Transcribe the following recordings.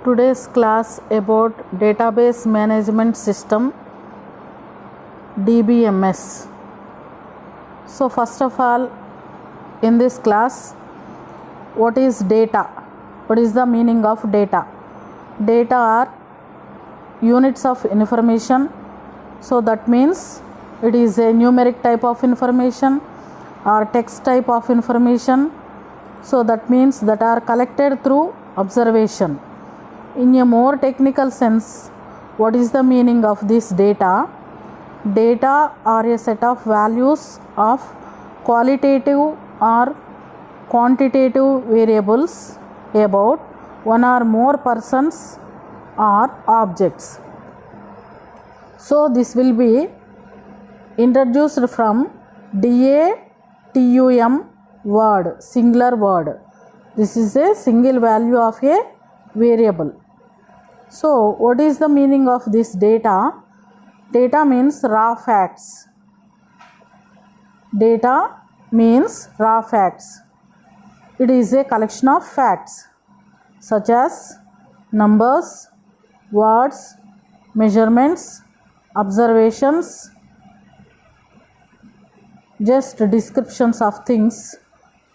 today's class about database management system DBMS. So first of all, in this class, what is data? What is the meaning of data? Data are units of information. So that means it is a numeric type of information or text type of information. So that means that are collected through observation. In a more technical sense, what is the meaning of this data? Data are a set of values of qualitative or quantitative variables about one or more persons or objects. So this will be introduced from DATUM word, singular word. This is a single value of a variable. So what is the meaning of this data? Data means raw facts. Data means raw facts. It is a collection of facts such as numbers, words, measurements, observations, just descriptions of things,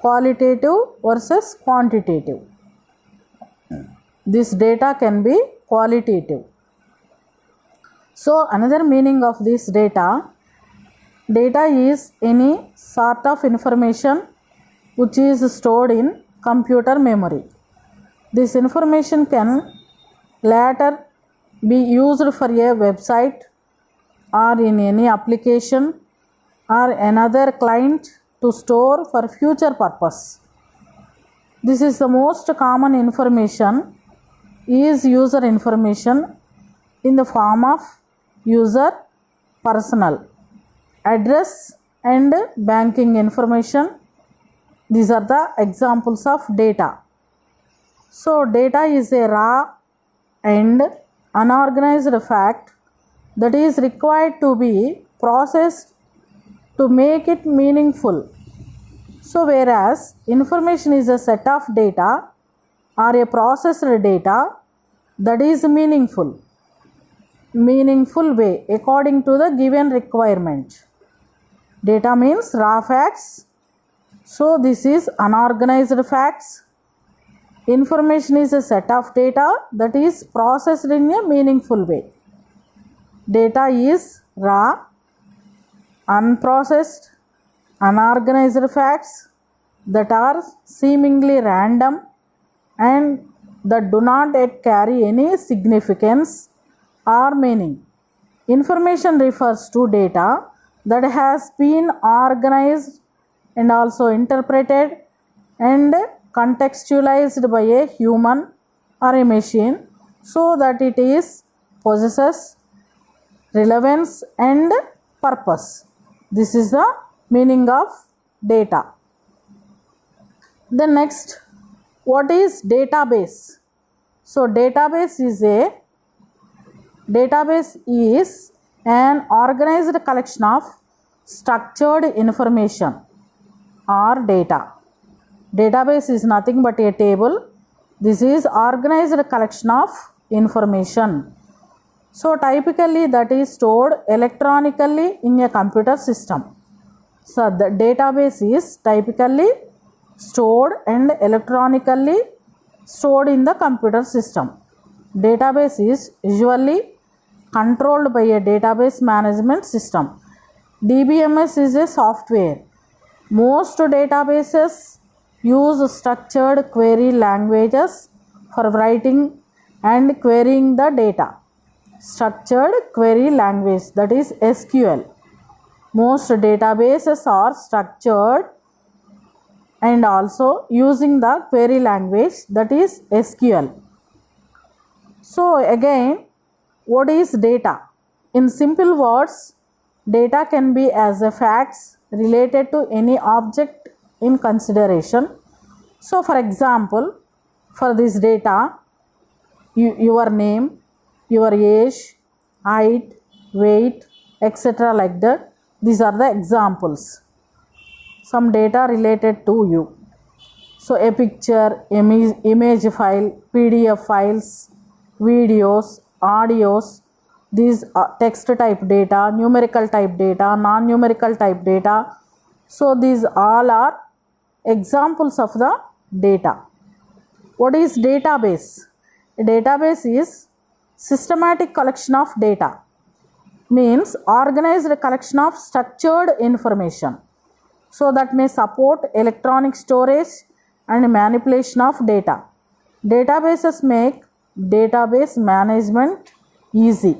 qualitative versus quantitative. This data can be qualitative. So another meaning of this data is any sort of information which is stored in computer memory. This information can later be used for a website or in any application or another client to store for future purpose. This is the most common information is user information in the form of user personal address and banking information. These are the examples of data. So data is a raw and unorganized fact that is required to be processed to make it meaningful. So whereas information is a set of data or a processed data that is meaningful way according to the given requirement. Data means raw facts. So this is unorganized facts. Information is a set of data that is processed in a meaningful way. Data is raw, unprocessed, unorganized facts that are seemingly random and that do not yet carry any significance or meaning. Information refers to data that has been organized and also interpreted and contextualized by a human or a machine so that it is possesses relevance and purpose. This is the meaning of data. Then next, what is database? So database is an organized collection of structured information or data. Database is nothing but a table. This is organized collection of information. So typically that is stored electronically in a computer system. So the database is typically stored and electronically stored in the computer system. Database is usually controlled by a database management system. DBMS is a software. Most databases use structured query languages for writing and querying the data. Structured query language, that is SQL. Most databases are structured and also using the query language, that is SQL. So again, what is data? In simple words, data can be as a facts related to any object in consideration. So for example, for this data, your name, your age, height, weight, etc. like that. These are the examples. Some data related to you. So a picture, image file, PDF files, videos, audios, these text type data, numerical type data, non-numerical type data. So these all are examples of the data. What is database? A database is systematic collection of data, means organized collection of structured information, so that may support electronic storage and manipulation of data. Databases make database management easy.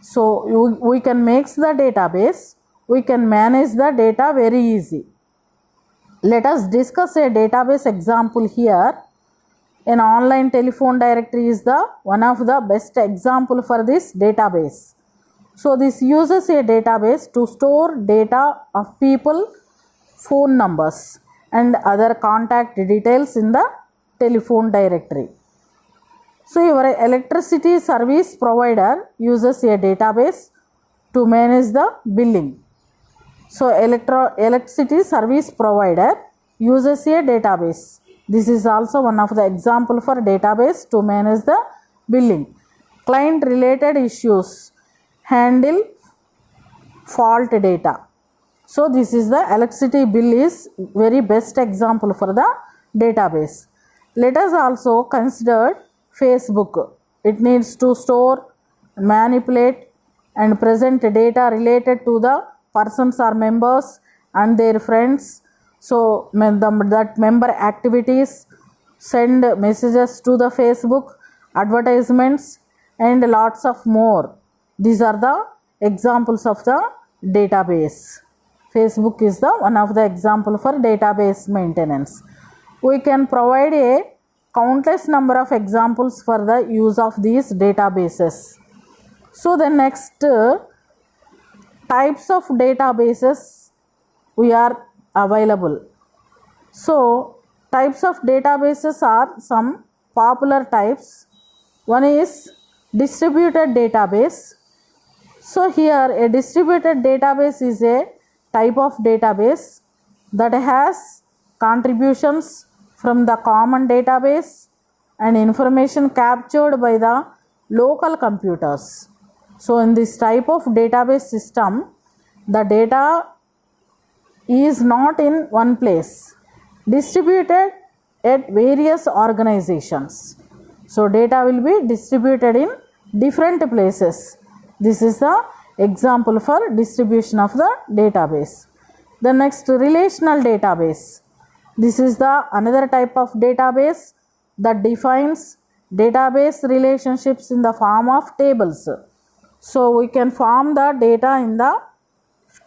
So we can make the database, we can manage the data very easy. Let us discuss a database example here. An online telephone directory is the one of the best example for this database. So this uses a database to store data of people, phone numbers and other contact details in the telephone directory. So your electricity service provider uses a database to manage the billing. So electricity service provider uses a database. This is also one of the example for database to manage the billing. Client related issues handle fault data. So this is the electricity bill is very best example for the database. Let us also consider Facebook. It needs to store, manipulate and present data related to the persons or members and their friends. So that member activities, send messages to the Facebook, advertisements and lots of more. These are the examples of the database. Facebook is the one of the example for database maintenance. We can provide a countless number of examples for the use of these databases. So the next types of databases we are available. So types of databases are some popular types. One is distributed database. So here a distributed database is a type of database that has contributions from the common database and information captured by the local computers. So in this type of database system, the data is not in one place, distributed at various organizations. So data will be distributed in different places. This is the example for distribution of the database. The next, relational database. This is the another type of database that defines database relationships in the form of tables. So we can form the data in the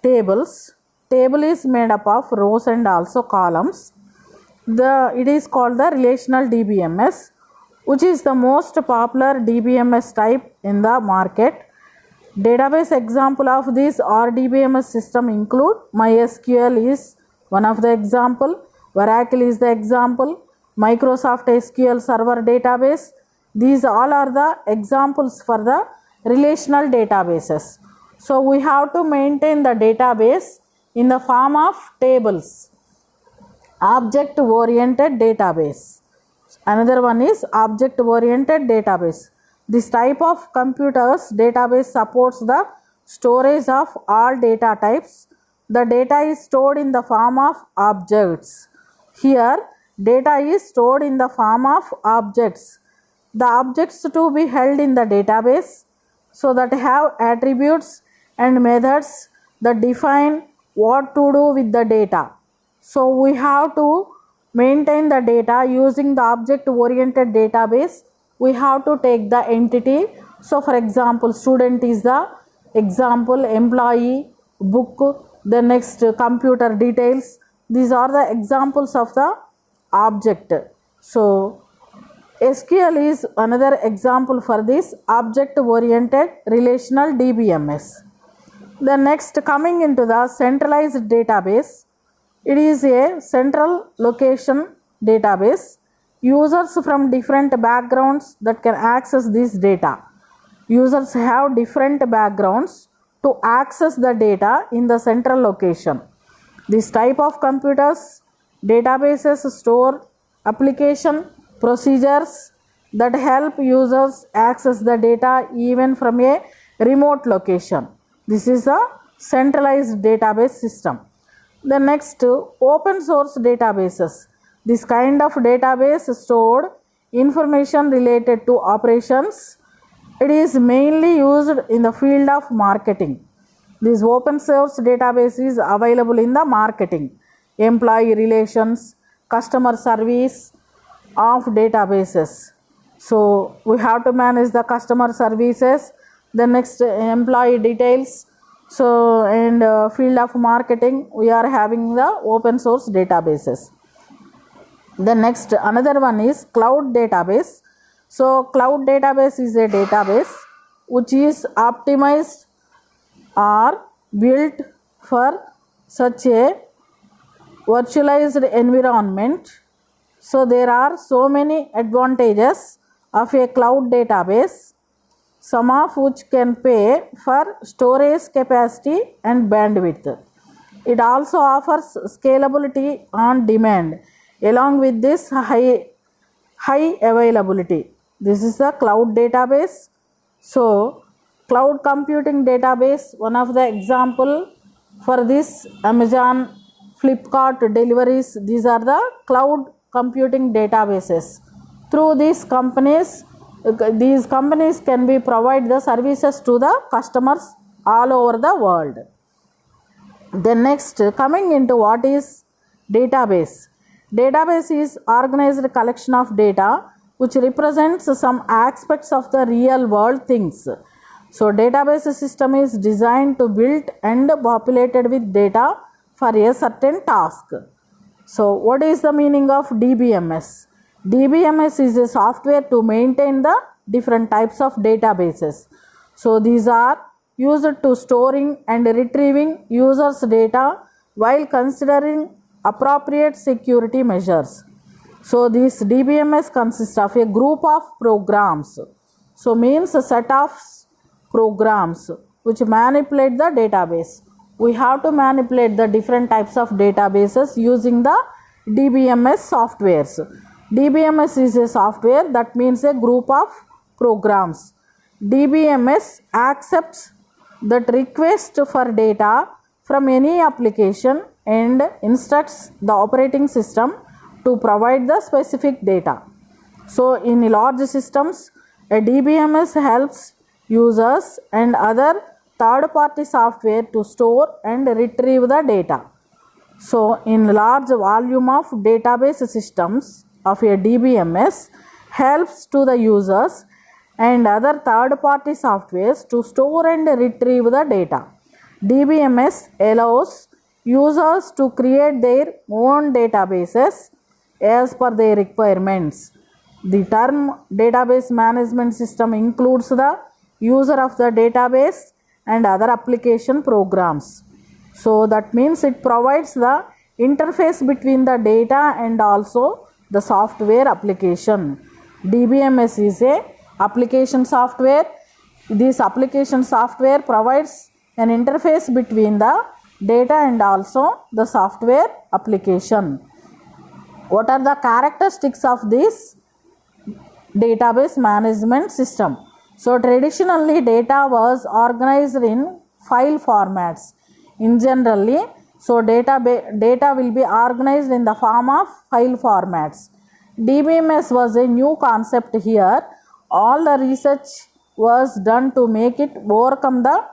tables. Table is made up of rows and also columns. It is called the relational DBMS, which is the most popular DBMS type in the market. Database example of this RDBMS system include MySQL is one of the example, Oracle is the example, Microsoft SQL Server database. These all are the examples for the relational databases. So we have to maintain the database in the form of tables. Object oriented database. Another one is object oriented database. This type of computers database supports the storage of all data types. The data is stored in the form of objects. Here data is stored in the form of objects. The objects to be held in the database, so that have attributes and methods that define what to do with the data. So we have to maintain the data using the object oriented database. We have to take the entity. So for example, student is the example, employee, book, the next computer details. These are the examples of the object. So SQL is another example for this object oriented relational DBMS. The next, coming into the centralized database, it is a central location database. Users from different backgrounds that can access this data. Users have different backgrounds to access the data in the central location. This type of computers, databases store application, procedures that help users access the data even from a remote location. This is a centralized database system. The next, open source databases. This kind of database stored information related to operations. It is mainly used in the field of marketing. This open source database is available in the marketing, employee relations, customer service of databases. So we have to manage the customer services. The next, employee details. So in the field of marketing, we are having the open source databases. The next, another one is cloud database. So cloud database is a database which is optimized or built for such a virtualized environment. So there are so many advantages of a cloud database, some of which can pay for storage capacity and bandwidth. It also offers scalability on demand along with this high availability. This is the cloud database. So cloud computing database, one of the example for this, Amazon, Flipkart deliveries, these are the cloud computing databases. Through these companies can be provide the services to the customers all over the world. Then next, coming into what is database. Database is organized collection of data which represents some aspects of the real world things. So database system is designed to build and populated with data for a certain task. So what is the meaning of DBMS? DBMS is a software to maintain the different types of databases. So these are used to storing and retrieving users' data while considering appropriate security measures. So this DBMS consists of a group of programs. So means a set of programs which manipulate the database. We have to manipulate the different types of databases using the DBMS softwares. DBMS is a software, that means a group of programs. DBMS accepts that request for data from any application and instructs the operating system to provide the specific data. So in large systems, a DBMS helps users and other third-party software to store and retrieve the data. So in large volume of database systems of a DBMS helps to the users and other third-party softwares to store and retrieve the data. DBMS allows users to create their own databases as per their requirements. The term database management system includes the user of the database and other application programs. So that means it provides the interface between the data and also the software application. DBMS is a application software. This application software provides an interface between the data and also the software application. What are the characteristics of this database management system? So traditionally data was organized in file formats. In generally, so data will be organized in the form of file formats. DBMS was a new concept here. All the research was done to make it overcome the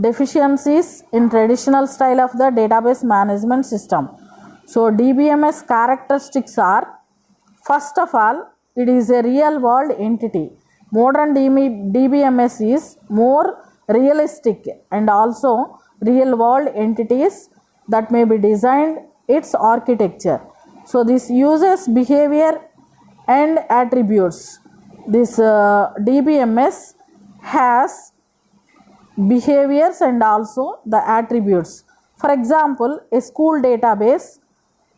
deficiencies in traditional style of the database management system. So DBMS characteristics are, first of all, it is a real world entity. Modern DBMS is more realistic and also real world entities that may be designed its architecture. So this uses behavior and attributes. This DBMS has behaviors and also the attributes. For example, a school database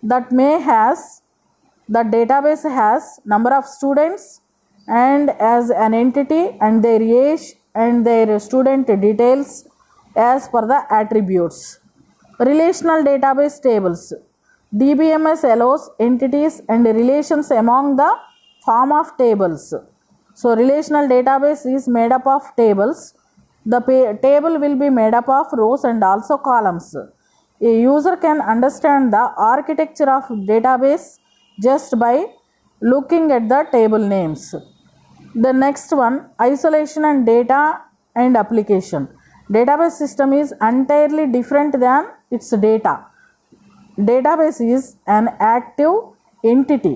that the database has number of students and as an entity and their age and their student details as per the attributes. Relational database tables. DBMS allows entities and relations among the form of tables. So relational database is made up of tables. The table will be made up of rows and also columns. A user can understand the architecture of database just by looking at the table names. The next one, isolation and data and application. Database system is entirely different than its data. Database is an active entity,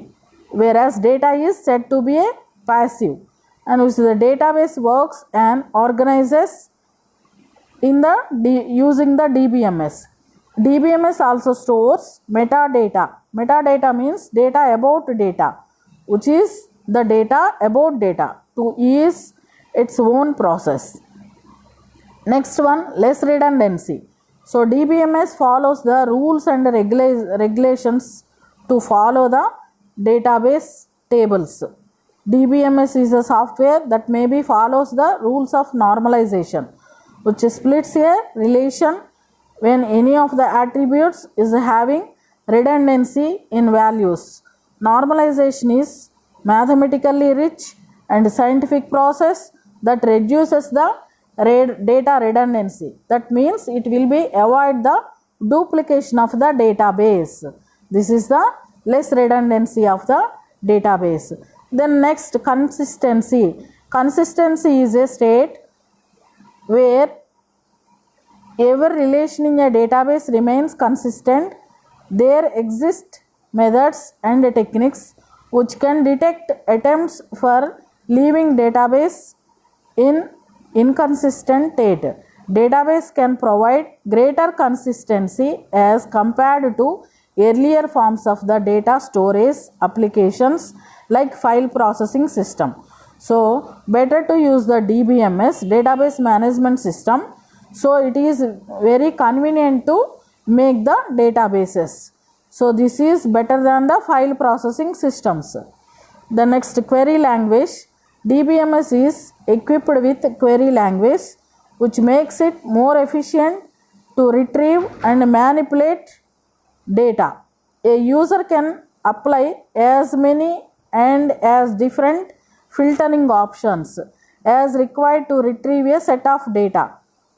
whereas data is said to be a passive, and which the database works and organizes in the using the DBMS. DBMS also stores metadata. Metadata means data about data, which is the data about data to ease its own process. Next one, less redundancy. So DBMS follows the rules and regulations to follow the database tables. DBMS is a software that maybe follows the rules of normalization, which splits a relation when any of the attributes is having redundancy in values. Normalization is mathematically rich and scientific process that reduces the data redundancy. That means it will be avoid the duplication of the database. This is the less redundancy of the database. Then next, consistency. Consistency is a state where every relation in a database remains consistent. There exist methods and techniques which can detect attempts for leaving database in inconsistent state. Database can provide greater consistency as compared to earlier forms of the data storage applications like file processing system. So better to use the DBMS, database management system. So it is very convenient to make the databases. So this is better than the file processing systems. The next, query language. DBMS is equipped with query language which makes it more efficient to retrieve and manipulate data. A user can apply as many and as different filtering options as required to retrieve a set of data.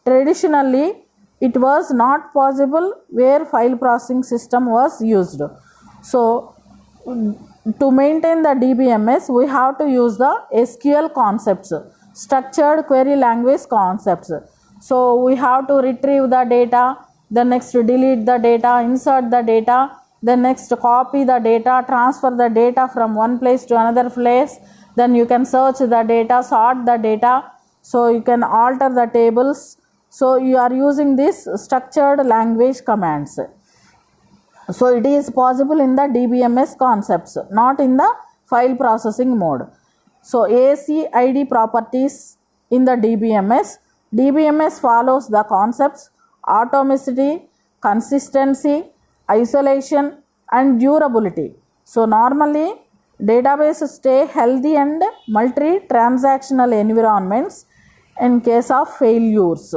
Traditionally, it was not possible where file processing system was used. So to maintain the DBMS, we have to use the SQL concepts, structured query language concepts. So we have to retrieve the data, then next delete the data, insert the data, then next copy the data, transfer the data from one place to another place, then you can search the data, sort the data, so you can alter the tables. So you are using this structured language commands. So it is possible in the DBMS concepts, not in the file processing mode. So ACID properties in the DBMS. DBMS follows the concepts atomicity, consistency, isolation and durability. So normally databases stay healthy and multi-transactional environments in case of failures.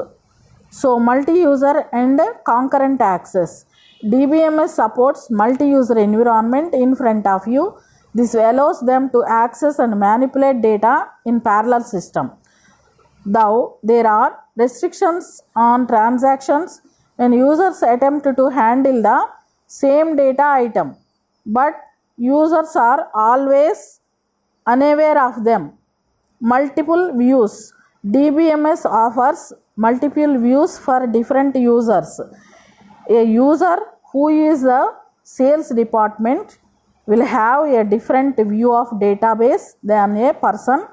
So multi-user and concurrent access. DBMS supports multi-user environment in front of you. This allows them to access and manipulate data in parallel system. Though there are restrictions on transactions when users attempt to handle the same data item, but users are always unaware of them. Multiple views. DBMS offers multiple views for different users. A user who is the sales department will have a different view of database than a person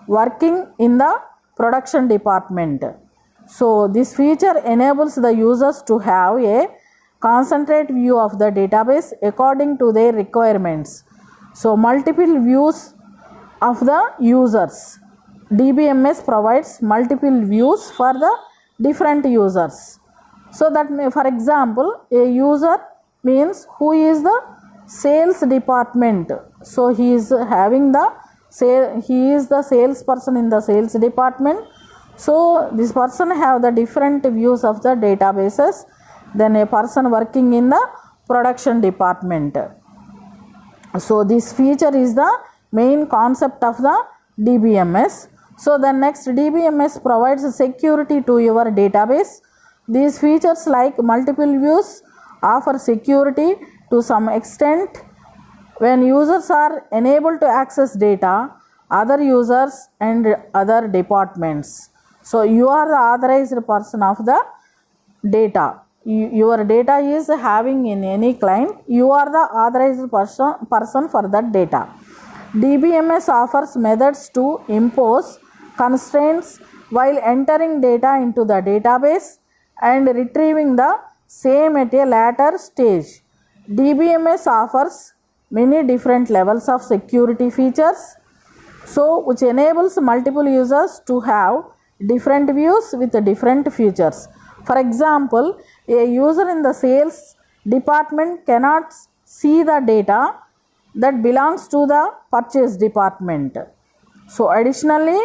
working in the production department. So this feature enables the users to have a concentrate view of the database according to their requirements. So multiple views of the users. DBMS provides multiple views for the different users. So that for example, a user means who is the sales department. So he is having the he is the salesperson in the sales department. So this person have the different views of the databases than a person working in the production department. So this feature is the main concept of the DBMS. So then next, DBMS provides security to your database. These features like multiple views offer security to some extent. When users are enabled to access data, other users and other departments. So you are the authorized person of the data. Your data is having in any client, you are the authorized person for that data. DBMS offers methods to impose constraints while entering data into the database and retrieving the same at a later stage. DBMS offers many different levels of security features, so which enables multiple users to have different views with different features. For example, a user in the sales department cannot see the data that belongs to the purchase department. So additionally,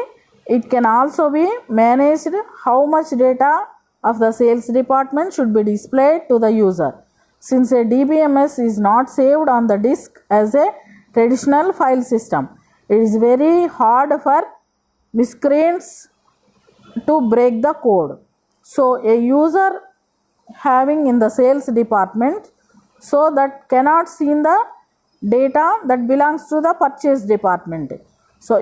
it can also be managed how much data of the sales department should be displayed to the user. Since a DBMS is not saved on the disk as a traditional file system, it is very hard for miscreants to break the code. So a user having in the sales department, so that cannot see the data that belongs to the purchase department. So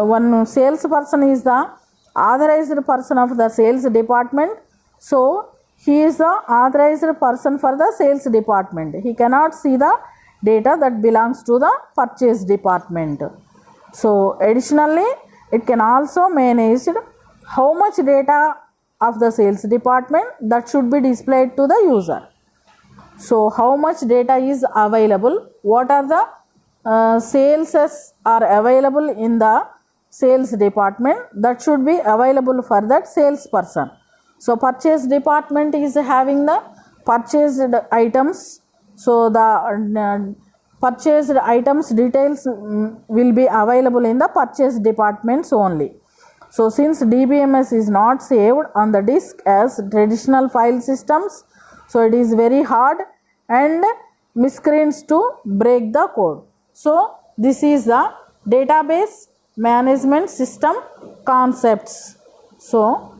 one salesperson is the authorized person of the sales department. So he is the authorized person for the sales department. He cannot see the data that belongs to the purchase department. So additionally, it can also manage how much data of the sales department that should be displayed to the user. So how much data is available, what are the sales are available in the sales department that should be available for that salesperson. So purchase department is having the purchased items, so the purchased items details will be available in the purchase departments only. So since DBMS is not saved on the disk as traditional file systems, so it is very hard and miscreants to break the code. So this is the database management system concepts. So